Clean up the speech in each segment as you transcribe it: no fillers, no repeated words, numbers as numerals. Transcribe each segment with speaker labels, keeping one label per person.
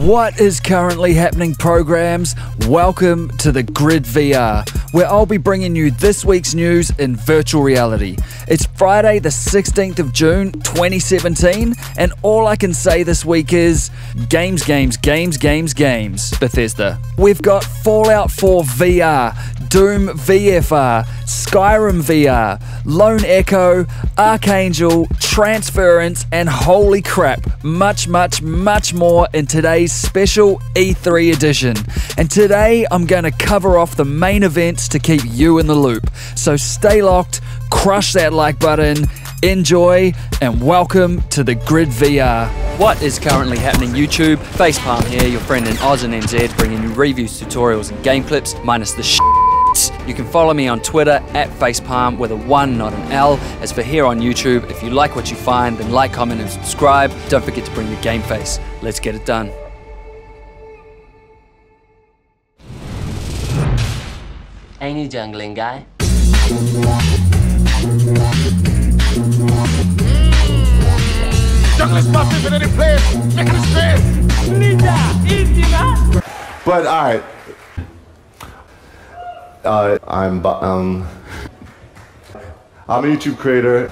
Speaker 1: What is currently happening, programs? Welcome to the Grid VR, where I'll be bringing you this week's news in virtual reality. It's Friday the 16th of June 2017, and all I can say this week is games, Bethesda. We've got Fallout 4 VR, Doom VFR, Skyrim VR, Lone Echo, Archangel, Transference, and holy crap, much more in today's special E3 edition. And today I'm going to cover off the main events to keep you in the loop. So stay locked, crush that like button, enjoy, and welcome to the Grid VR.
Speaker 2: What is currently happening, YouTube? Facepalm here, your friend in Oz and NZ, bringing you reviews, tutorials, and game clips, minus the shit. You can follow me on Twitter at Facepalm with a 1, not an L. As for here on YouTube, if you like what you find, then like, comment, and subscribe. Don't forget to bring your game face. Let's get it done.
Speaker 3: Ain't you jungling, guy?
Speaker 4: Jungling stuff in any place, making a space. Ninja, easy, man. But alright. I'm a YouTube creator.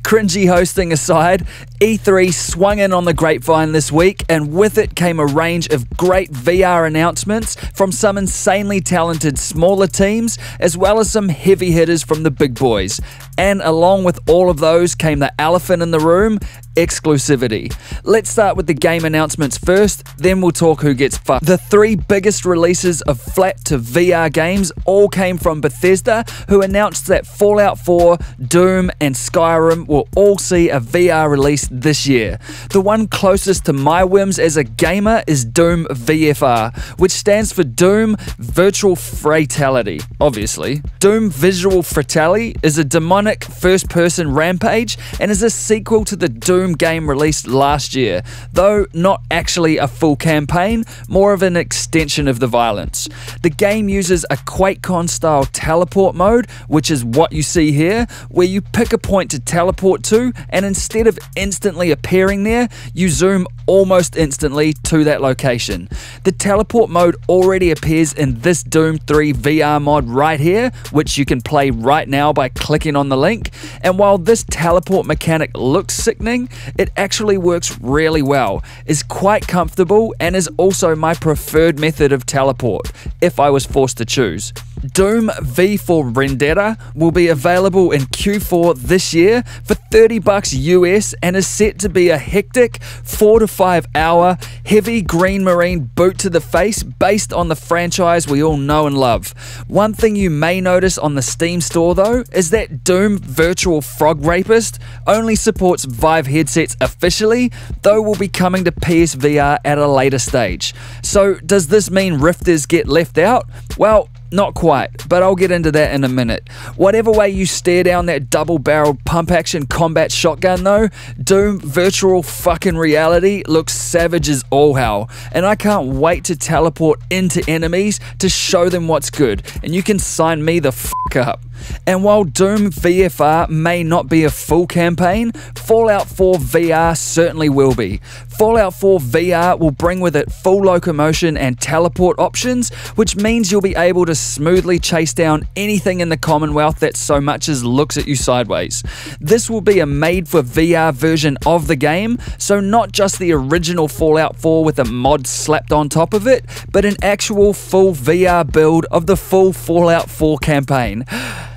Speaker 1: Cringy hosting aside, E3 swung in on the grapevine this week, and with it came a range of great VR announcements from some insanely talented smaller teams, as well as some heavy hitters from the big boys. And along with all of those came the elephant in the room, exclusivity. Let's start with the game announcements first, then we'll talk who gets fucked. The three biggest releases of flat to VR games all came from Bethesda, who announced that Fallout 4, Doom, and Skyrim will all see a VR release this year. The one closest to my whims as a gamer is Doom VFR, which stands for Doom Virtual Fatality, obviously. Doom Visual Fatality is a demonic first-person rampage and is a sequel to the Doom game released last year, though not actually a full campaign, more of an extension of the violence. The game uses a QuakeCon style teleport mode, which is what you see here, where you pick a point to teleport to, and instead of instantly appearing there, you zoom almost instantly to that location. The teleport mode already appears in this Doom 3 VR mod right here, which you can play right now by clicking on the link, and while this teleport mechanic looks sickening, it actually works really well, is quite comfortable, and is also my preferred method of teleport, if I was forced to choose. Doom V for Vendetta will be available in Q4 this year for $30 US and is set to be a hectic 4 to 5 hour heavy green marine boot to the face based on the franchise we all know and love. One thing you may notice on the Steam store though is that Doom Virtual Frog Rapist only supports Vive headsets officially, though will be coming to PSVR at a later stage. So does this mean Rifters get left out? Well, not quite, but I'll get into that in a minute. Whatever way you stare down that double-barreled pump-action combat shotgun though, Doom Virtual fucking Reality looks savage as all hell, and I can't wait to teleport into enemies to show them what's good, and you can sign me the fuck up. And while Doom VFR may not be a full campaign, Fallout 4 VR certainly will be. Fallout 4 VR will bring with it full locomotion and teleport options, which means you'll be able to smoothly chase down anything in the Commonwealth that so much as looks at you sideways. This will be a made-for-VR version of the game, so not just the original Fallout 4 with a mod slapped on top of it, but an actual full VR build of the full Fallout 4 campaign,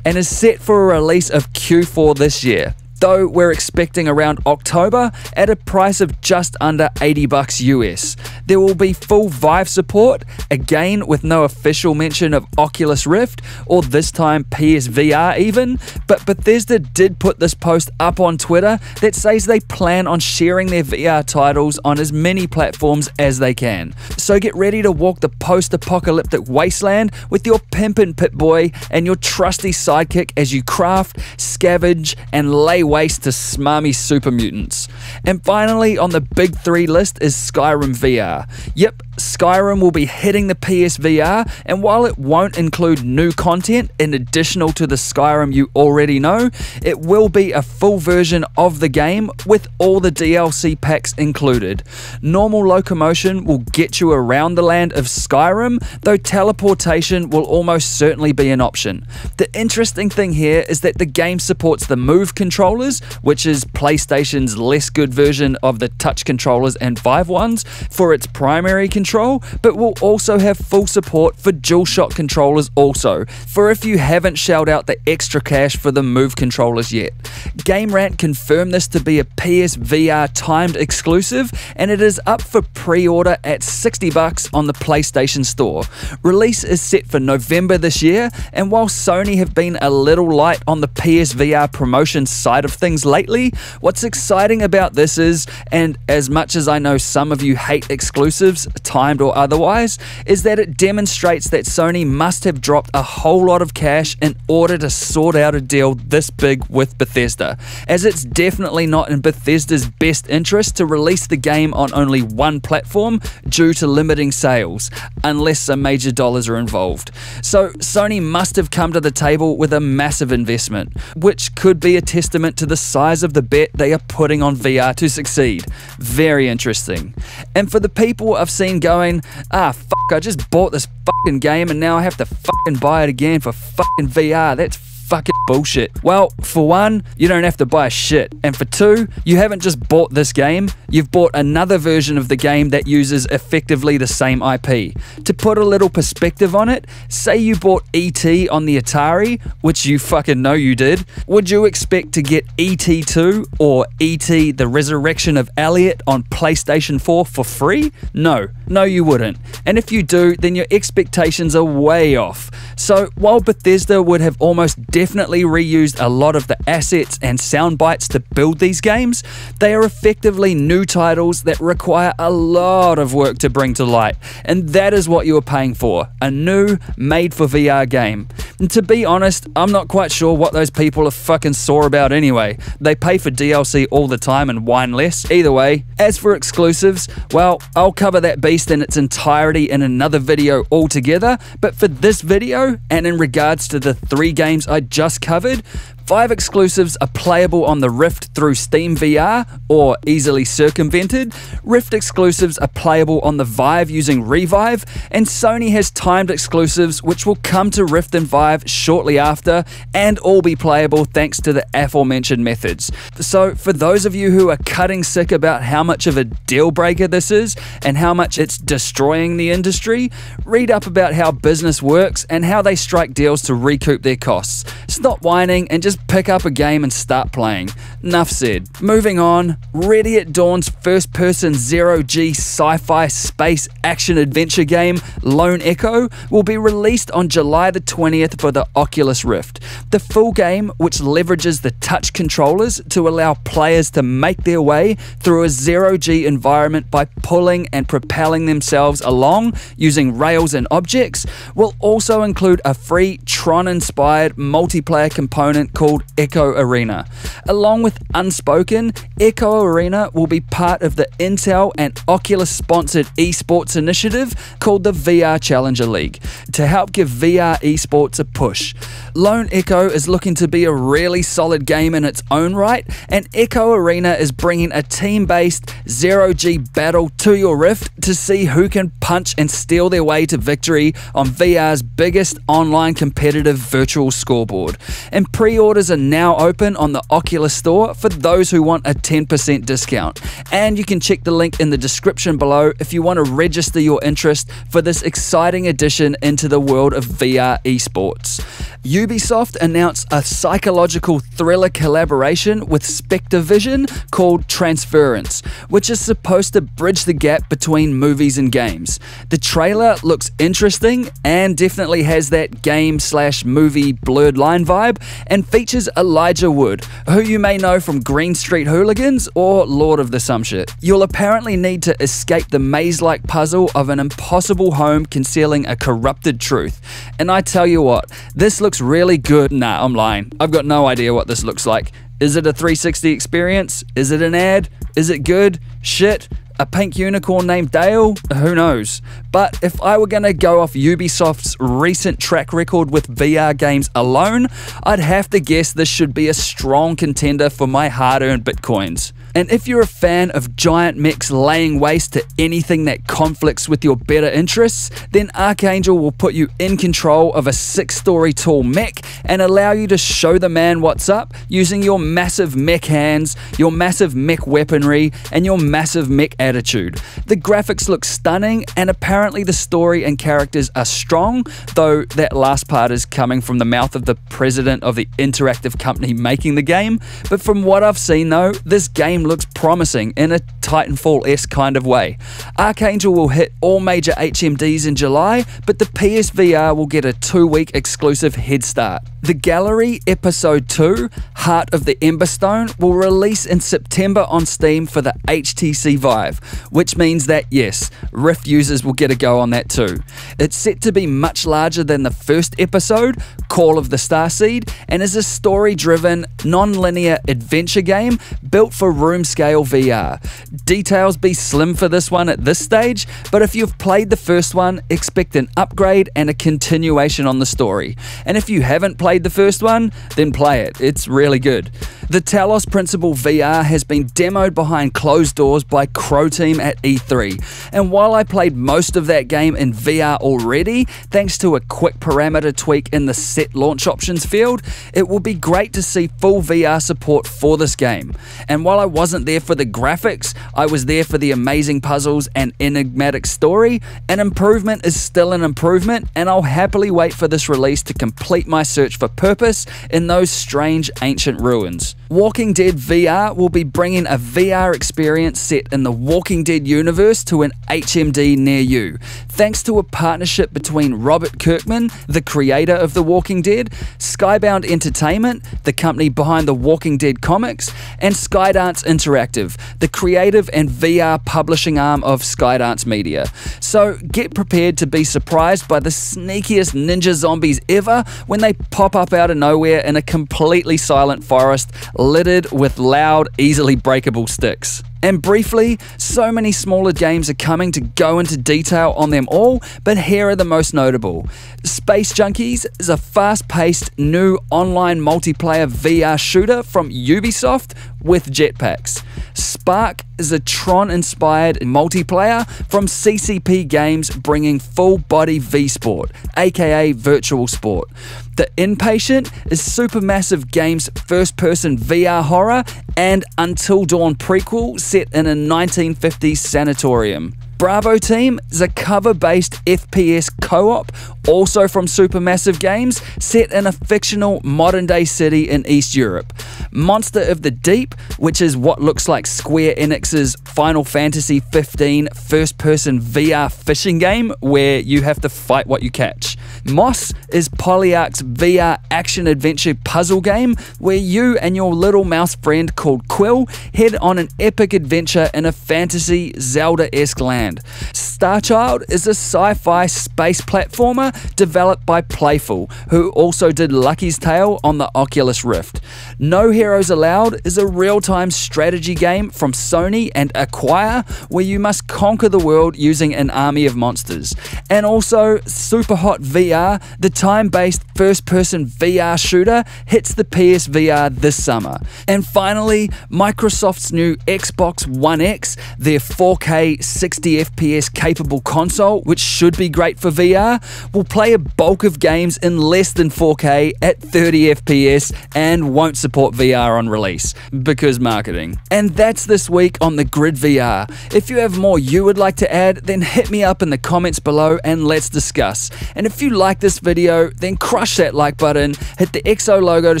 Speaker 1: and is set for a release of Q4 this year, though we're expecting around October at a price of just under $80 US. There will be full Vive support, again with no official mention of Oculus Rift, or this time PSVR even, but Bethesda did put this post up on Twitter that says they plan on sharing their VR titles on as many platforms as they can. So get ready to walk the post-apocalyptic wasteland with your pimpin' Pip-Boy and your trusty sidekick as you craft, scavenge, and lay waste to smarmy super mutants. And finally, on the big 3 list is Skyrim VR. Yep, Skyrim will be hitting the PSVR, and while it won't include new content in additional to the Skyrim you already know, it will be a full version of the game with all the DLC packs included. Normal locomotion will get you around the land of Skyrim, though teleportation will almost certainly be an option. The interesting thing here is that the game supports the Move controllers, which is PlayStation's less good version of the touch controllers and Vive ones, for its primary control, but will also have full support for DualShock controllers also, for if you haven't shelled out the extra cash for the Move controllers yet. Gamerant confirmed this to be a PSVR timed exclusive, and it is up for pre-order at $60 on the PlayStation Store. Release is set for November this year, and while Sony have been a little light on the PSVR promotion side of things lately, what's exciting about this is, and as much as I know some of you hate exclusives, timed or otherwise, is that it demonstrates that Sony must have dropped a whole lot of cash in order to sort out a deal this big with Bethesda, as it's definitely not in Bethesda's best interest to release the game on only one platform due to limiting sales, unless some major dollars are involved. So Sony must have come to the table with a massive investment, which could be a testament to the size of the bet they are putting on VR to succeed. Very interesting. And for the people I've seen going, fuck, I just bought this fucking game and now I have to fucking buy it again for fucking VR, that's fucking bullshit. Well, for one, you don't have to buy shit, and for two, you haven't just bought this game, you've bought another version of the game that uses effectively the same IP. To put a little perspective on it, say you bought E.T. on the Atari, which you fucking know you did, would you expect to get E.T. 2 or E.T. The Resurrection of Elliot on PlayStation 4 for free? No, you wouldn't. And if you do, then your expectations are way off. So while Bethesda would have almost definitely reused a lot of the assets and sound bites to build these games, they are effectively new titles that require a lot of work to bring to light, and that is what you are paying for, a new, made-for-VR game. And to be honest, I'm not quite sure what those people are fucking sore about anyway. They pay for DLC all the time and whine less. Either way, as for exclusives, well, I'll cover that beast in its entirety in another video altogether, but for this video, and in regards to the 3 games I just covered, 5 exclusives are playable on the Rift through Steam VR, or easily circumvented. Rift exclusives are playable on the Vive using Revive, and Sony has timed exclusives which will come to Rift and Vive shortly after, and all be playable thanks to the aforementioned methods. So for those of you who are cutting sick about how much of a deal breaker this is, and how much it's destroying the industry, read up about how business works and how they strike deals to recoup their costs. Stop whining and just pick up a game and start playing. Enough said. Moving on, Ready at Dawn's first-person zero-G sci-fi space action-adventure game Lone Echo will be released on July the 20th for the Oculus Rift. The full game, which leverages the touch controllers to allow players to make their way through a zero-G environment by pulling and propelling themselves along using rails and objects, will also include a free Tron-inspired multiplayer component called Echo Arena. Along with Unspoken, Echo Arena will be part of the Intel and Oculus-sponsored esports initiative called the VR Challenger League, to help give VR esports a push. Lone Echo is looking to be a really solid game in its own right, and Echo Arena is bringing a team-based zero-G battle to your Rift to see who can punch and steal their way to victory on VR's biggest online competitive virtual scoreboard. And pre-orders are now open on the Oculus Store for those who want a 10% discount. And you can check the link in the description below if you want to register your interest for this exciting addition into the world of VR esports. Ubisoft announced a psychological thriller collaboration with Spectravision called Transference, which is supposed to bridge the gap between movies and games. The trailer looks interesting and definitely has that game/movie blurred line vibe, and features Elijah Wood, who you may know from Green Street Hooligans or Lord of the Some Shit. You'll apparently need to escape the maze-like puzzle of an impossible home concealing a corrupted truth. And I tell you what, this looks really good. Nah, I'm lying. I've got no idea what this looks like. Is it a 360 experience? Is it an ad? Is it good? Shit? A pink unicorn named Dale? Who knows? But if I were gonna go off Ubisoft's recent track record with VR games alone, I'd have to guess this should be a strong contender for my hard-earned bitcoins. And if you're a fan of giant mechs laying waste to anything that conflicts with your better interests, then Archangel will put you in control of a 6-story tall mech and allow you to show the man what's up using your massive mech hands, your massive mech weaponry, and your massive mech attitude. The graphics look stunning, and apparently the story and characters are strong, though that last part is coming from the mouth of the president of the interactive company making the game. But from what I've seen though, this game looks promising in a Titanfall-esque kind of way. Archangel will hit all major HMDs in July, but the PSVR will get a 2-week exclusive head start. The Gallery Episode 2, Heart of the Emberstone, will release in September on Steam for the HTC Vive, which means that yes, Rift users will get a go on that too. It's set to be much larger than the first episode, Call of the Starseed, and is a story-driven, non-linear adventure game built for room-scale VR. Details be slim for this one at this stage, but if you've played the first one, expect an upgrade and a continuation on the story. And if you haven't played the first one, then play it. It's really good. The Talos Principle VR has been demoed behind closed doors by Crow Team at E3, and while I played most of that game in VR already, thanks to a quick parameter tweak in the set launch options field, it will be great to see full VR support for this game. And while I wasn't there for the graphics, I was there for the amazing puzzles and enigmatic story. An improvement is still an improvement, and I'll happily wait for this release to complete my search for purpose in those strange ancient ruins. Walking Dead VR will be bringing a VR experience set in the Walking Dead universe to an HMD near you, thanks to a partnership between Robert Kirkman, the creator of The Walking Dead, Skybound Entertainment, the company behind the Walking Dead comics, and Skydance Interactive, the creative and VR publishing arm of Skydance Media. So get prepared to be surprised by the sneakiest ninja zombies ever when they pop up out of nowhere in a completely silent forest littered with loud, easily breakable sticks. And briefly, so many smaller games are coming to go into detail on them all, but here are the most notable. Space Junkies is a fast-paced, new online multiplayer VR shooter from Ubisoft with jetpacks. Sparc is a Tron-inspired multiplayer from CCP Games bringing full-body V-Sport, aka virtual sport. The Inpatient is Supermassive Games' first-person VR horror and Until Dawn prequel set in a 1950s sanatorium. Bravo Team is a cover-based FPS co-op, also from Supermassive Games, set in a fictional modern-day city in East Europe. Monster of the Deep, which is what looks like Square Enix's Final Fantasy XV first-person VR fishing game, where you have to fight what you catch. Moss is Polyarch's VR action-adventure puzzle game, where you and your little mouse friend called Quill head on an epic adventure in a fantasy Zelda-esque land. Starchild is a sci-fi space platformer developed by Playful, who also did Lucky's Tale on the Oculus Rift. No Heroes Allowed is a real-time strategy game from Sony and Acquire, where you must conquer the world using an army of monsters. And also, Superhot VR, the time-based first-person VR shooter, hits the PSVR this summer. And finally, Microsoft's new Xbox One X, their 4K 60 FPS capable console, which should be great for VR, will play a bulk of games in less than 4K at 30 FPS and won't support VR on release, because marketing. And that's this week on the Grid VR. If you have more you would like to add, then hit me up in the comments below and let's discuss. And if you like this video, then crush that like button, hit the XO logo to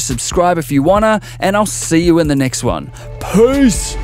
Speaker 1: subscribe if you wanna, and I'll see you in the next one. Peace!